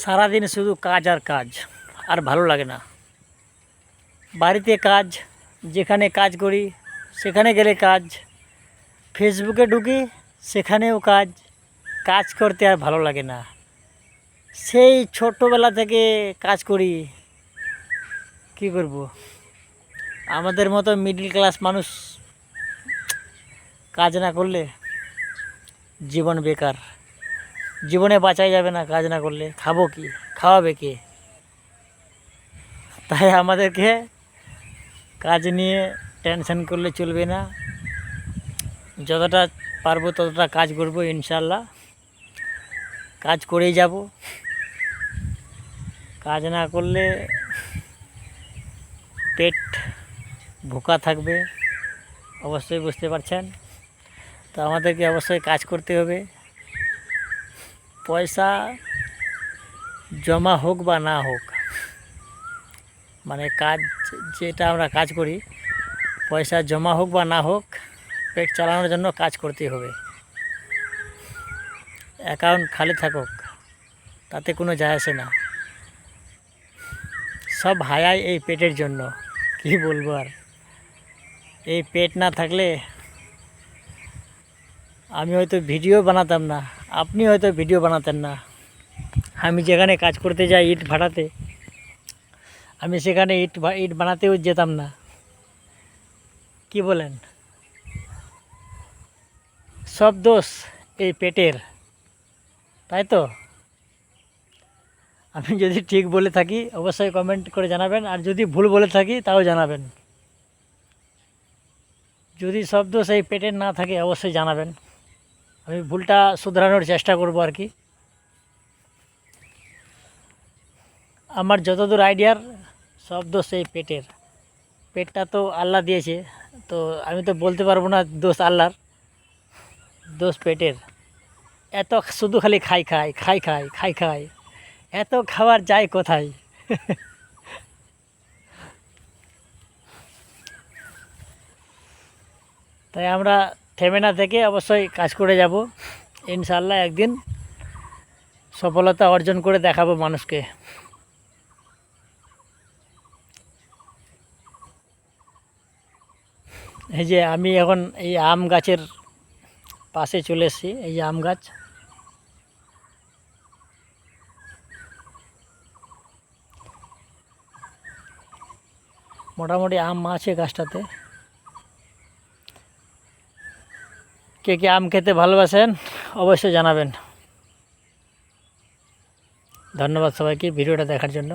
সারাদিন শুধু কাজ আর কাজ, আর ভালো লাগে না। বাড়িতে কাজ, যেখানে কাজ করি সেখানে গেলে কাজ, ফেসবুকে ঢুকি সেখানেও কাজ। কাজ করতে আর ভালো লাগে না। সেই ছোট্টবেলা থেকে কাজ করি, কি করব। আমাদের মতো মিডল ক্লাস মানুষ কাজ না করলে জীবন বেকার। জীবনে বাঁচাই যাবে না কাজ না করলে। খাবো কি, খাওয়াবে কে? তাই আমাদেরকে কাজ নিয়ে টেনশন করলে চলবে না। যতটা পারবো ততটা কাজ করব, ইনশাল্লাহ কাজ করেই যাব। কাজ না করলে পেট ভোকা থাকবে, অবশ্যই বুঝতে পারছেন। তো আমাদেরকে অবশ্যই কাজ করতে হবে। পয়সা জমা হোক বা না হোক, মানে কাজ যেটা আমরা কাজ করি, পয়সা জমা হোক বা না হোক, পেট চালানোর জন্য কাজ করতে হবে। অ্যাকাউন্ট খালি থাকুক তাতে কোনো যায় আসে না। সব হায়াই এই পেটের জন্য, কি বলবো আর। এই পেট না থাকলে আমি হয়তো ভিডিও বানাতাম না, আপনি হয়তো ভিডিও বানাতেন না। আমি যেখানে কাজ করতে যাই ইট ভাড়াতে, আমি সেখানে ইট বানাতেও যেতাম না। কি বলেন? সব দোষ এই পেটের, তাই তো? আমি যদি ঠিক বলে থাকি অবশ্যই কমেন্ট করে জানাবেন, আর যদি ভুল বলে থাকি তাও জানাবেন। যদি সব দোষ এই পেটের না থাকে অবশ্যই জানাবেন, আমি ভুলটা শুধরানোর চেষ্টা করব আর কি। আমার যতদূর আইডিয়ার সব দোষ এই পেটের। পেটটা তো আল্লাহ দিয়েছে, তো আমি তো বলতে পারবো না দোষ আল্লাহর, দোষ পেটের। এত শুধু খালি খাই খাই খাই খাই খাই খাই, এত খাবার যায় কোথায়? তাই আমরা থেমে না থেকে অবশ্যই কাজ করে যাব। ইনশাআল্লাহ একদিন সফলতা অর্জন করে দেখাবো মানুষকে। এই যে আমি এখন এই আম গাছের পাশে চলে এসেছি, এই যে আম গাছ। মোটামুটি আম আছে গাছটাতে। কে কে আম খেতে ভালোবাসেন অবশ্যই জানাবেন। ধন্যবাদ সবাইকে ভিডিওটা দেখার জন্য।